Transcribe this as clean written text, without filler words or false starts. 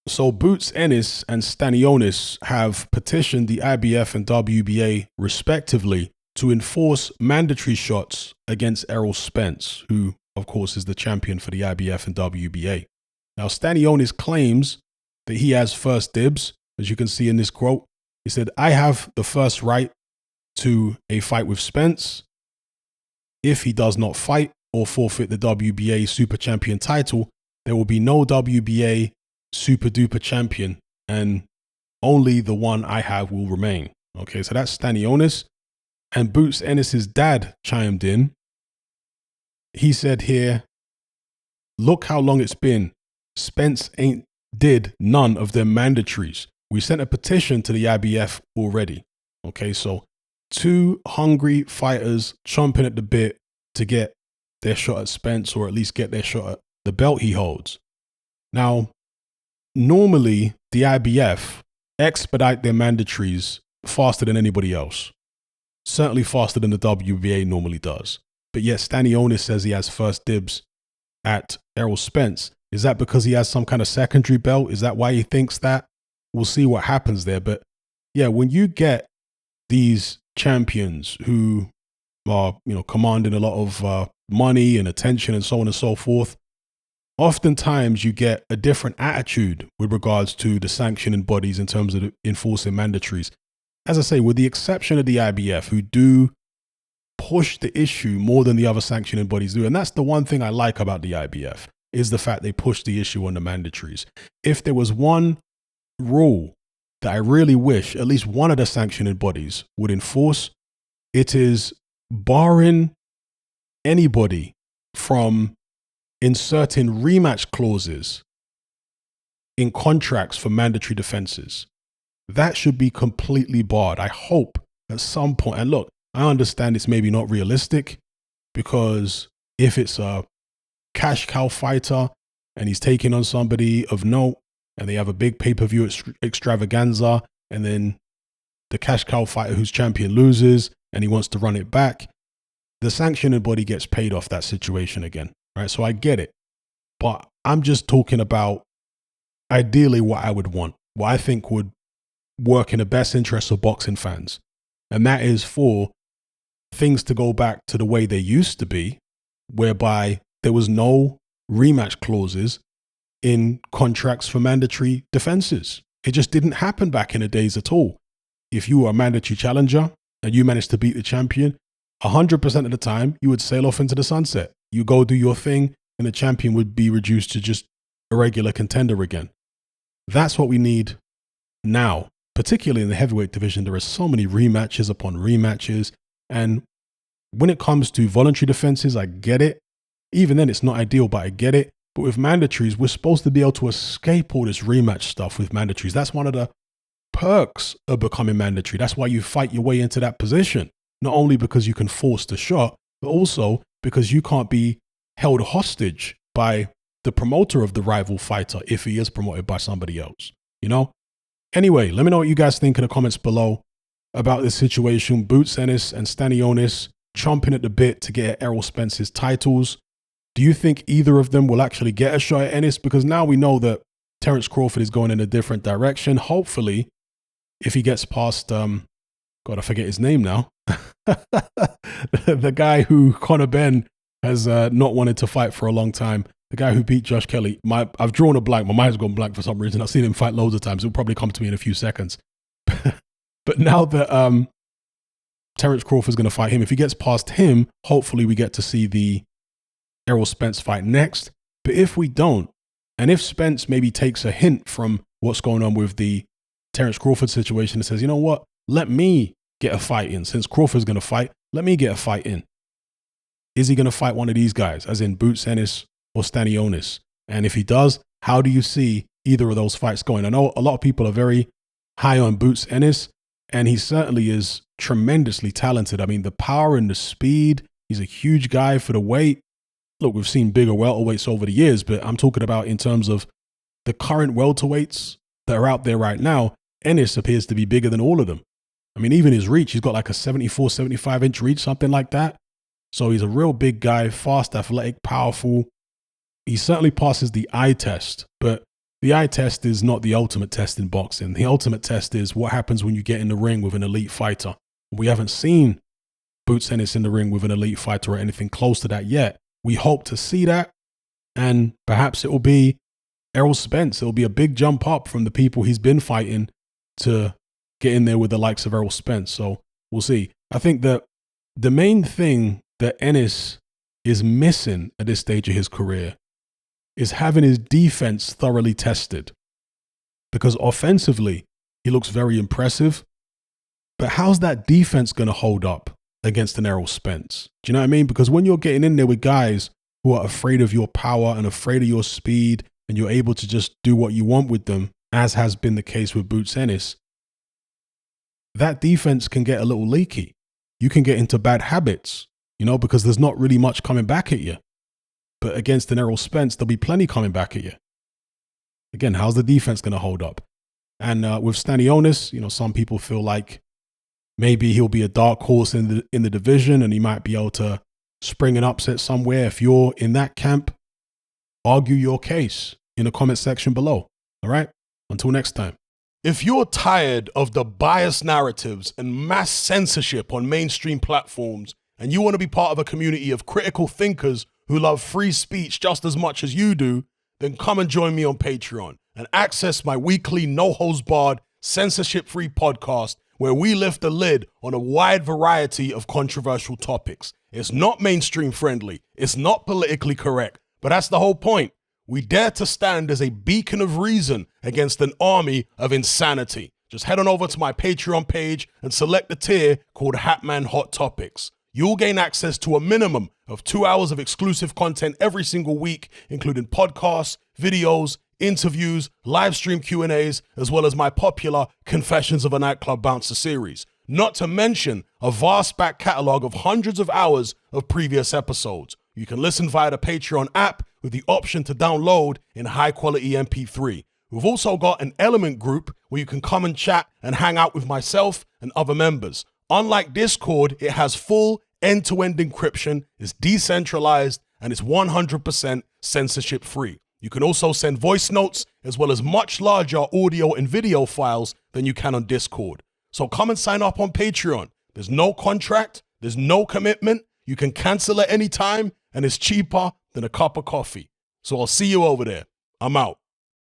So Boots Ennis and Stanionis have petitioned the IBF and WBA respectively to enforce mandatory shots against Errol Spence, who of course is the champion for the IBF and WBA. Now Stanionis claims that he has first dibs, as you can see in this quote. He said, "I have the first right to a fight with Spence. If he does not fight or forfeit the WBA Super Champion title, there will be no WBA Super Duper Champion, and only the one I have will remain." Okay, so that's Stanionis. And Boots Ennis's dad chimed in. He said here, "Look how long it's been. Spence ain't did none of them mandatories. We sent a petition to the IBF already." Okay, so two hungry fighters chomping at the bit to get their shot at Spence, or at least get their shot at the belt he holds. Now, normally the IBF expedite their mandatories faster than anybody else. Certainly faster than the WBA normally does. But yet Stanionis says he has first dibs at Errol Spence. Is that because he has some kind of secondary belt? Is that why he thinks that? We'll see what happens there. But yeah, when you get these champions who are, commanding a lot of money and attention and so on and so forth, oftentimes you get a different attitude with regards to the sanctioning bodies in terms of enforcing mandatories. As I say, with the exception of the IBF, who do push the issue more than the other sanctioning bodies do. And that's the one thing I like about the IBF, is the fact they push the issue on the mandatories. If there was one rule that I really wish at least one of the sanctioning bodies would enforce, it is barring anybody from inserting rematch clauses in contracts for mandatory defenses. That should be completely barred. I hope at some point, and look, I understand it's maybe not realistic, because if it's a cash cow fighter and he's taking on somebody of note and they have a big pay-per-view extravaganza, and then the cash cow fighter who's champion loses and he wants to run it back, the sanctioning body gets paid off that situation again, right? So I get it, but I'm just talking about ideally what I would want, what I think would work in the best interest of boxing fans. And that is for things to go back to the way they used to be, whereby there was no rematch clauses in contracts for mandatory defenses. It just didn't happen back in the days at all. If you were a mandatory challenger and you managed to beat the champion, 100% of the time you would sail off into the sunset. You go do your thing and the champion would be reduced to just a regular contender again. That's what we need now. Particularly in the heavyweight division, there are so many rematches upon rematches. And when it comes to voluntary defenses, I get it. Even then, it's not ideal, but I get it. But with mandatories, we're supposed to be able to escape all this rematch stuff with mandatories. That's one of the perks of becoming mandatory. That's why you fight your way into that position. Not only because you can force the shot, but also because you can't be held hostage by the promoter of the rival fighter if he is promoted by somebody else, Anyway, let me know what you guys think in the comments below about this situation. Boots Ennis and Stanionis chomping at the bit to get Errol Spence's titles. Do you think either of them will actually get a shot at Ennis? Because now we know that Terence Crawford is going in a different direction. Hopefully, if he gets past, God, I forget his name now. The guy who Conor Benn has not wanted to fight for a long time. The guy who beat Josh Kelly. I've drawn a blank. My mind's gone blank for some reason. I've seen him fight loads of times. It'll probably come to me in a few seconds. But now that Terence Crawford's going to fight him, if he gets past him, hopefully we get to see the Errol Spence fight next. But if we don't, and if Spence maybe takes a hint from what's going on with the Terence Crawford situation and says, you know what, let me get a fight in. Since Crawford's going to fight, let me get a fight in. Is he going to fight one of these guys, as in Boots Ennis or Stanionis? And if he does, how do you see either of those fights going? I know a lot of people are very high on Boots Ennis, and he certainly is tremendously talented. I mean, the power and the speed, he's a huge guy for the weight. Look, we've seen bigger welterweights over the years, but I'm talking about in terms of the current welterweights that are out there right now. Ennis appears to be bigger than all of them. I mean, even his reach, he's got like a 74, 75-inch reach, something like that. So he's a real big guy, fast, athletic, powerful. He certainly passes the eye test. But The eye test is not the ultimate test in boxing. The ultimate test is what happens when you get in the ring with an elite fighter. We haven't seen Boots Ennis in the ring with an elite fighter or anything close to that yet. We hope to see that, and perhaps it will be Errol Spence. It'll be a big jump up from the people he's been fighting to get in there with the likes of Errol Spence. So we'll see. I think that the main thing that Ennis is missing at this stage of his career is having his defense thoroughly tested. Because offensively, he looks very impressive. But how's that defense going to hold up against an Errol Spence? Do you know what I mean? Because when you're getting in there with guys who are afraid of your power and afraid of your speed, and you're able to just do what you want with them, as has been the case with Boots Ennis, that defense can get a little leaky. You can get into bad habits, because there's not really much coming back at you. But against an Errol Spence, there'll be plenty coming back at you. Again, how's the defense going to hold up? And with Stanionis, some people feel like maybe he'll be a dark horse in the division and he might be able to spring an upset somewhere. If you're in that camp, argue your case in the comment section below. All right? Until next time. If you're tired of the biased narratives and mass censorship on mainstream platforms, and you want to be part of a community of critical thinkers who love free speech just as much as you do, then come and join me on Patreon and access my weekly no-holds-barred, censorship-free podcast where we lift the lid on a wide variety of controversial topics. It's not mainstream friendly, it's not politically correct, but that's the whole point. We dare to stand as a beacon of reason against an army of insanity. Just head on over to my Patreon page and select the tier called Hatman Hot Topics. You'll gain access to a minimum of 2 hours of exclusive content every single week, including podcasts, videos, interviews, live stream Q&As, as well as my popular Confessions of a Nightclub Bouncer series. Not to mention a vast back catalog of hundreds of hours of previous episodes. You can listen via the Patreon app with the option to download in high quality MP3. We've also got an Element group where you can come and chat and hang out with myself and other members. Unlike Discord, it has full end-to-end encryption, is decentralized, and it's 100% censorship free. You can also send voice notes as well as much larger audio and video files than you can on Discord. So come and sign up on Patreon. There's no contract, there's no commitment, you can cancel at any time, and it's cheaper than a cup of coffee. So I'll see you over there. I'm out.